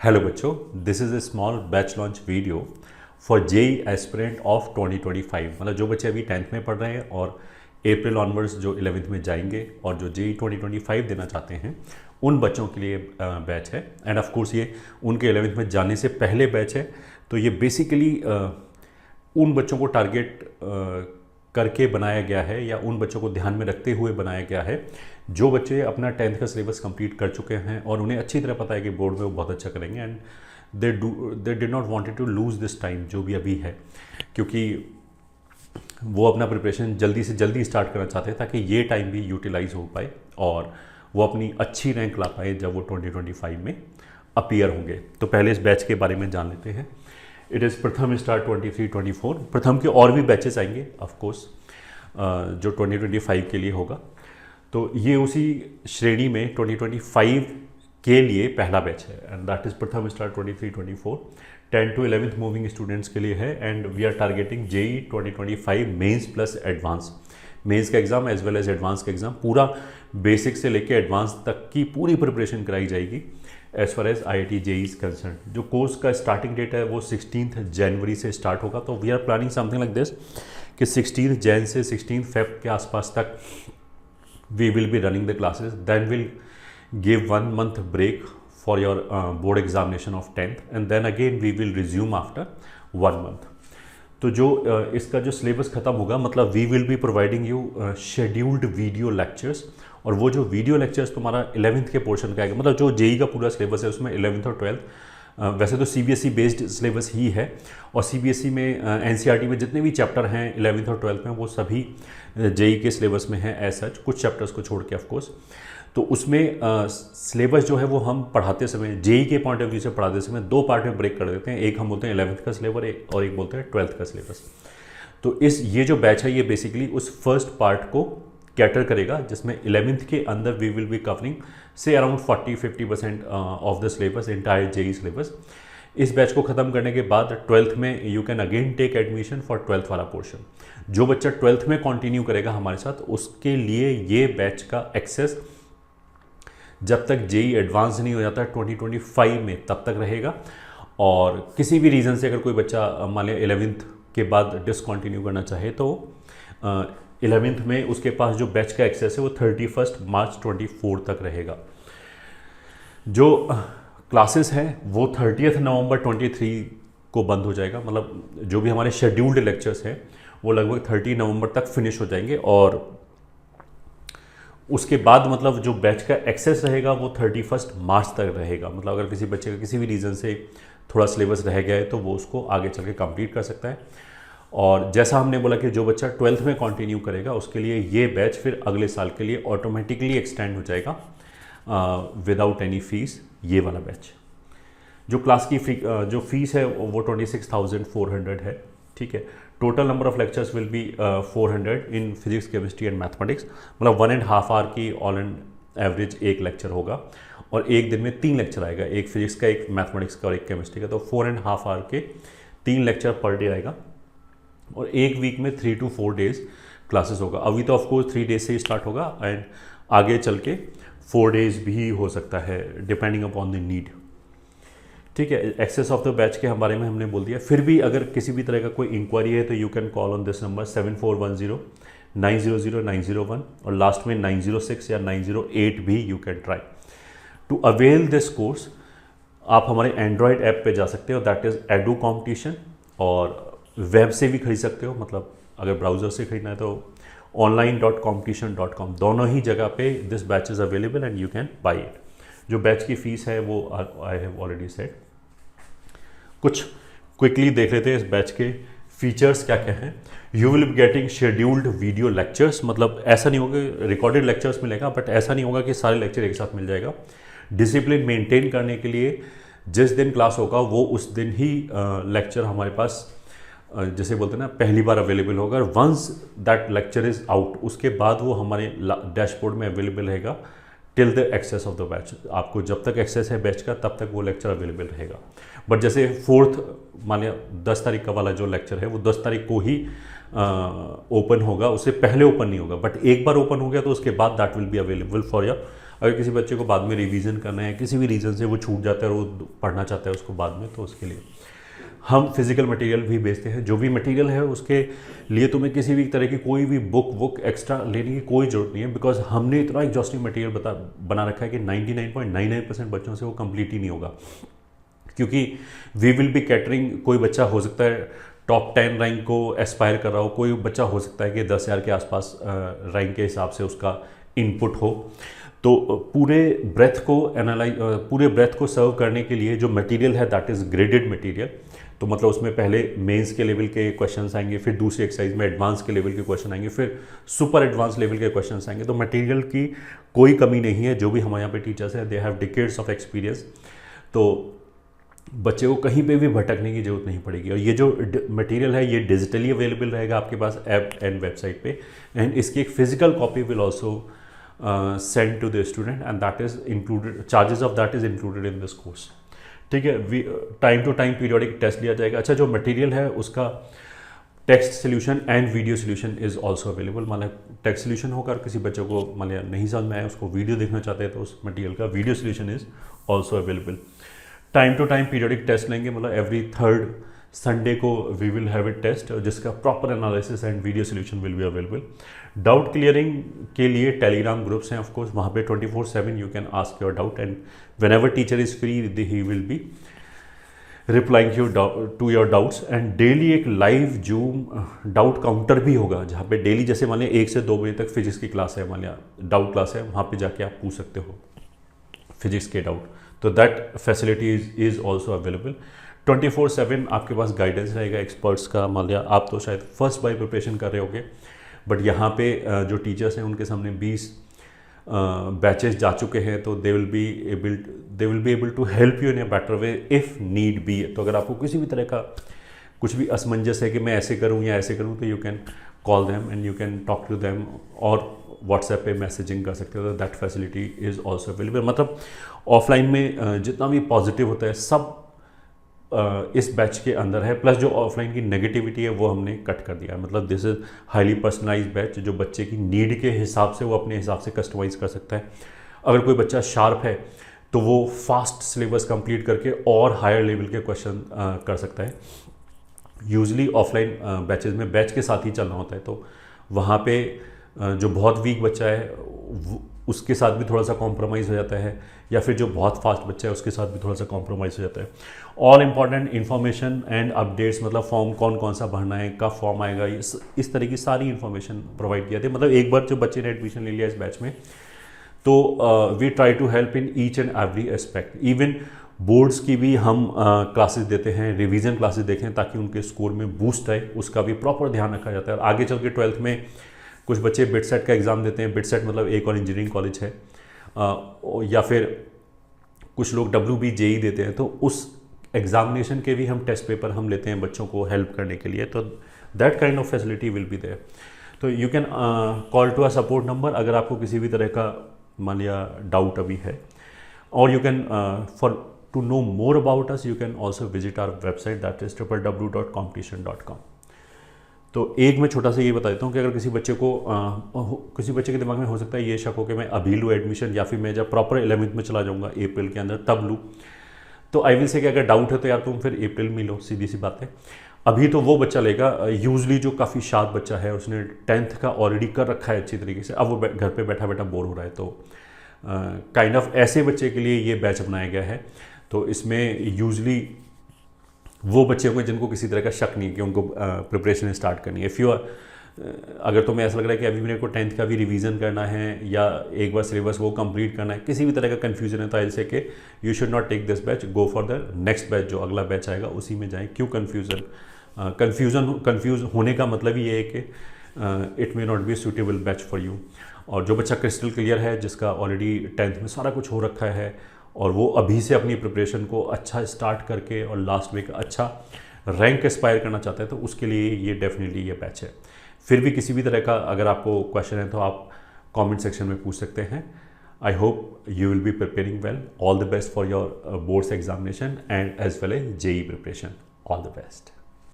Hello बच्चों, this is a small batch launch video for JEE aspirant of 2025। मतलब जो बच्चे अभी 10th में पढ़ रहे हैं और अप्रैल ऑनवर्ड्स जो 11th में जाएंगे और जो जेई 2025 देना चाहते हैं, उन बच्चों के लिए बैच है। एंड ऑफ कोर्स ये उनके 11th में जाने से पहले बैच है। तो ये बेसिकली उन बच्चों को टारगेट करके बनाया गया है या उन बच्चों को ध्यान में रखते हुए बनाया गया है जो बच्चे अपना 10th का सिलेबस कंप्लीट कर चुके हैं और उन्हें अच्छी तरह पता है कि बोर्ड में वो बहुत अच्छा करेंगे। And they did not wanted to lose this time जो भी अभी है, क्योंकि वो अपना प्रिपरेशन जल्दी से जल्दी स्टार्ट करना चाहते हैं ताकि ये टाइम भी यूटिलाइज हो पाए और वो अपनी अच्छी रैंक ला पाए जब वो 2025 में अपीयर होंगे। तो पहले इस बैच के बारे में जान लेते हैं। It is Pratham star 23-24। प्रथम के और भी बैचेस आएंगे ऑफ कोर्स जो 2025 के लिए होगा। तो ये उसी श्रेणी में 2025 के लिए पहला बैच है and that is Pratham star 23-24। 10 to 11th moving students के लिए है and we are targeting JEE 2025 mains plus advance. Mains का exam as well as advance का एग्ज़ाम, पूरा बेसिक से लेकर एडवांस तक की पूरी प्रिपरेशन कराई जाएगी as far as IIT JEE is concern. जो कोर्स का स्टार्टिंग डेट है वो 16 जनवरी से स्टार्ट होगा। तो we are planning something like this कि 16 जैन से 16 फेब के आसपास तक we will be running the classes, then we'll give 1 month break for your board examination of 10th and then again we will resume after 1 month. तो जो इसका जो syllabus ख़त्म होगा, मतलब we will be providing you scheduled video lectures. और वो जो वीडियो लेक्चर्स तुम्हारा 11th के पोर्शन का आएगा, मतलब जो जेई का पूरा सिलेबस है उसमें 11th और 12th वैसे तो CBSE बेस्ड सिलेबस ही है और CBSE में NCERT में जितने भी चैप्टर हैं 11th और 12th में वो सभी जेई के सिलेबस में है एज सच, कुछ चैप्टर्स को छोड़ के ऑफ कोर्स। तो उसमें सिलेबस जो है वो हम पढ़ाते समय जेई के पॉइंट ऑफ व्यू से पढ़ाते समय दो पार्ट में ब्रेक कर देते हैं। एक हम बोलते हैं 11th का सिलेबस और एक बोलते हैं 12th का सिलेबस। तो ये जो बैच है ये बेसिकली उस फर्स्ट पार्ट को कैटर करेगा जिसमें 11th के अंदर we will be covering say around 40-50% of the syllabus, entire JEE syllabus. इस बैच को ख़त्म करने के बाद 12th में you can again take admission for 12th वाला पोर्शन। जो बच्चा 12th में कंटिन्यू करेगा हमारे साथ उसके लिए ये बैच का एक्सेस जब तक जेई एडवांस नहीं हो जाता 2025 में तब तक रहेगा। और किसी भी रीज़न से अगर कोई बच्चा मान लिया 11th के बाद डिसकंटिन्यू करना चाहे तो 11th में उसके पास जो बैच का एक्सेस है वो 31 मार्च 24 तक रहेगा। जो क्लासेस हैं वो 30 नवंबर 23 को बंद हो जाएगा। मतलब जो भी हमारे शेड्यूल्ड लेक्चर्स हैं वो लगभग 30 नवंबर तक फिनिश हो जाएंगे और उसके बाद मतलब जो बैच का एक्सेस रहेगा वो 31 मार्च तक रहेगा। मतलब अगर किसी बच्चे का किसी भी रीज़न से थोड़ा सिलेबस रह गया है तो वो उसको आगे चल के कंप्लीट कर सकता है। और जैसा हमने बोला कि जो बच्चा 12th में कंटिन्यू करेगा उसके लिए ये बैच फिर अगले साल के लिए ऑटोमेटिकली एक्सटेंड हो जाएगा विदाउट एनी फीस, ये वाला बैच। जो क्लास की जो फीस है वो 26,400 है, ठीक है। Total number of lectures will be 400 in physics, chemistry and mathematics. मतलब 1.5 आवर की ऑल एंड एवरेज एक लेक्चर होगा और एक दिन में 3 लेक्चर आएगा, एक फिजिक्स का, एक मैथमेटिक्स का और एक केमिस्ट्री का। तो 4.5 आवर के 3 लेक्चर पर डे आएगा और एक वीक में 3 to 4 डेज क्लासेस होगा। अभी तो ऑफकोर्स 3 डेज से ही स्टार्ट होगा एंड आगे चल के 4 डेज भी हो सकता है डिपेंडिंग अपॉन द नीड, ठीक है। एक्सेस ऑफ द बैच के बारे में हमने बोल दिया। फिर भी अगर किसी भी तरह का कोई इंक्वायरी है तो you can call on this number 7410-900-901 और लास्ट में 906 या 908 भी you can try to avail this course. आप हमारे एंड्रॉयड ऐप पे जा सकते हो, दैट इज़ एडू कॉम्पिटिशन, और वेब से भी खरीद सकते हो। मतलब अगर ब्राउज़र से खरीदना है तो online.competition.com, दोनों ही जगह पे this batch is available and you can buy it. जो बैच की फ़ीस है वो आई हैव ऑलरेडी सेड। कुछ क्विकली देख लेते हैं इस बैच के फीचर्स क्या क्या हैं। You will be getting scheduled video lectures. मतलब ऐसा नहीं होगा रिकॉर्डेड लेक्चर्स मिलेगा, बट ऐसा नहीं होगा कि सारे लेक्चर एक साथ मिल जाएगा। डिसिप्लिन मेंटेन करने के लिए जिस दिन क्लास होगा वो उस दिन ही लेक्चर हमारे पास जैसे बोलते हैं ना पहली बार अवेलेबल होगा। Once that lecture is out उसके बाद वो हमारे डैशबोर्ड में अवेलेबल रहेगा till the access of the batch. आपको जब तक एक्सेस है बैच का तब तक वो लेक्चर अवेलेबल रहेगा। बट जैसे 4th मान लिया 10 तारीख का वाला जो लेक्चर है वो 10 तारीख को ही ओपन होगा, उससे पहले ओपन नहीं होगा। बट एक बार ओपन हो गया तो उसके बाद that will be available for your अगर किसी बच्चे को बाद में रिवीजन करना है, किसी भी रीज़न से वो छूट जाता है और वो पढ़ना चाहता है उसको बाद में, तो उसके लिए हम फिज़िकल मटेरियल भी बेचते हैं। जो भी मटेरियल है उसके लिए तुम्हें किसी भी तरह की कोई भी बुक एक्स्ट्रा लेने की कोई ज़रूरत नहीं है, बिकॉज हमने इतना एग्जॉस्टिव मटेरियल बना रखा है कि 99.99% बच्चों से वो कंप्लीट ही नहीं होगा, क्योंकि वी विल बी कैटरिंग। कोई बच्चा हो सकता है टॉप 10 रैंक को एस्पायर कर रहा हो, कोई बच्चा हो सकता है कि 10,000 के आसपास रैंक के हिसाब से उसका इनपुट हो। तो पूरे ब्रेथ को सर्व करने के लिए जो मटेरियल है दैट इज़ ग्रेडेड मटेरियल। तो मतलब उसमें पहले मेंस के लेवल के क्वेश्चंस आएंगे, फिर दूसरी एक्सरसाइज में एडवांस के लेवल के क्वेश्चन आएंगे, फिर सुपर एडवांस लेवल के क्वेश्चंस आएंगे। तो मटेरियल की कोई कमी नहीं है। जो भी हमारे यहाँ पे टीचर्स हैं they have decades of experience, तो बच्चे को कहीं पे भी भटकने की जरूरत नहीं पड़ेगी। और ये जो मटेरियल है ये डिजिटली अवेलेबल रहेगा आपके पास ऐप एंड वेबसाइट पे, एंड इसकी एक physical copy will also send to the student and that is included, charges of that is included in this course. ठीक है, time to time periodic test लिया जाएगा। अच्छा, जो मटेरियल है उसका text solution and video solution is also available. मतलब text solution होकर किसी बच्चे को मतलब नहीं समझ में आया, उसको वीडियो देखना चाहते हैं, तो उस मटेरियल का video solution is also available. Time to time periodic test लेंगे, मतलब एवरी 3rd संडे को we will have it test, जिसका proper analysis and video solution will be available. Doubt clearing के लिए टेलीग्राम ग्रुप्स हैं of course, वहाँ पे 24/7 you can ask your doubt and whenever teacher is free he will be replying to your doubts. And daily एक live Zoom doubt counter भी होगा, जहाँ पे डेली जैसे मान लिया 1 से 2 बजे तक फिजिक्स की क्लास है, मान लिया डाउट क्लास है, वहाँ पे जाके आप पूछ सकते हो फिजिक्स के डाउट। तो that facility is also available. 24/7 आपके पास गाइडेंस रहेगा एक्सपर्ट्स का। मान लिया आप तो शायद फर्स्ट बाय प्रिपरेशन कर रहे होगे, बट यहाँ पे जो टीचर्स हैं उनके सामने 20 बैचेस जा चुके हैं, तो they will be able to help you in a better way if need be. तो अगर आपको किसी भी तरह का कुछ भी असमंजस है कि मैं ऐसे करूँ या ऐसे करूँ, तो you can call them and you can talk to them, और व्हाट्सएप पे मैसेजिंग कर सकते हो। That facility is also available. मतलब ऑफलाइन में जितना भी पॉजिटिव होता है सब इस बैच के अंदर है, प्लस जो ऑफलाइन की नेगेटिविटी है वो हमने कट कर दिया है। मतलब this is highly personalise batch, जो बच्चे की नीड के हिसाब से वो अपने हिसाब से कस्टमाइज़ कर सकता है। अगर कोई बच्चा शार्प है तो वो फास्ट सिलेबस कंप्लीट करके और हायर लेवल के क्वेश्चन कर सकता है। यूजली ऑफलाइन बैचेज में बैच के साथ ही चलना होता है, तो वहाँ पे जो बहुत वीक बच्चा है उसके साथ भी थोड़ा सा कॉम्प्रोमाइज़ हो जाता है, या फिर जो बहुत फास्ट बच्चा है उसके साथ भी थोड़ा सा कॉम्प्रोमाइज़ हो जाता है। All important information and updates, मतलब फॉर्म कौन कौन सा भरना है, कब फॉर्म आएगा, इस तरह की सारी इन्फॉर्मेशन प्रोवाइड किया था। मतलब एक बार जो बच्चे ने एडमिशन ले लिया इस बैच में, तो we try to help in each and every aspect. Even boards की भी हम क्लासेस देते हैं, रिवीजन क्लासेस देते हैं, ताकि उनके स्कोर में बूस्ट आए, उसका भी प्रॉपर ध्यान रखा जाता है। और आगे चल के 12th में कुछ बच्चे बिट सेट का एग्ज़ाम देते हैं। बिट सेट मतलब एक और इंजीनियरिंग कॉलेज है, या फिर कुछ लोग WB JEE देते हैं, तो उस एग्जामिनेशन के भी हम टेस्ट पेपर हम लेते हैं बच्चों को हेल्प करने के लिए। तो that kind of facility will be there. तो you can call to a support number अगर आपको किसी भी तरह का मान लिया डाउट अभी है, और you can for to know more about us you can also visit our website that is www.competition.com। तो एक मैं छोटा सा ये बता देता हूँ कि अगर किसी बच्चे के दिमाग में हो सकता है ये शक हो कि मैं अभी लूँ एडमिशन, या फिर मैं जब प्रॉपर 11th में चला जाऊँगा अप्रैल के अंदर तब लूँ, तो आई विल से कि अगर डाउट है तो यार तुम फिर अप्रैल में लो, सीधी सी बात है। अभी तो वो बच्चा लेगा यूजली जो काफ़ी शार्प बच्चा है, उसने 10th का ऑलरेडी कर रखा है अच्छी तरीके से, अब वो घर पे बैठा बैठा बोर हो रहा है, तो काइंड ऑफ ऐसे बच्चे के लिए ये बैच बनाया गया है। तो इसमें यूजली वो बच्चे होंगे जिनको किसी तरह का शक नहीं है कि उनको प्रिपरेशन स्टार्ट करनी है। अगर तुम्हें ऐसा लग रहा है कि अभी मेरे को 10th का भी रिवीजन करना है, या एक बार सिलेबस वो कंप्लीट करना है, किसी भी तरह का कन्फ्यूजन है, तो आई से कि you should not take this batch, go for the next batch, जो अगला बैच आएगा उसी में जाएं। क्यों कन्फ्यूज़ होने का मतलब ये है कि it may not be suitable batch for you. और जो बच्चा क्रिस्टल क्लियर है, जिसका ऑलरेडी 10th में सारा कुछ हो रखा है, और वो अभी से अपनी प्रिपरेशन को अच्छा स्टार्ट करके और लास्ट में अच्छा रैंक एस्पायर करना चाहता है, तो उसके लिए ये डेफिनेटली ये बैच है। फिर भी किसी भी तरह का अगर आपको क्वेश्चन है तो आप कमेंट सेक्शन में पूछ सकते हैं। I hope you will be preparing well. All the best for your boards examination and as well as JEE preparation. All the best.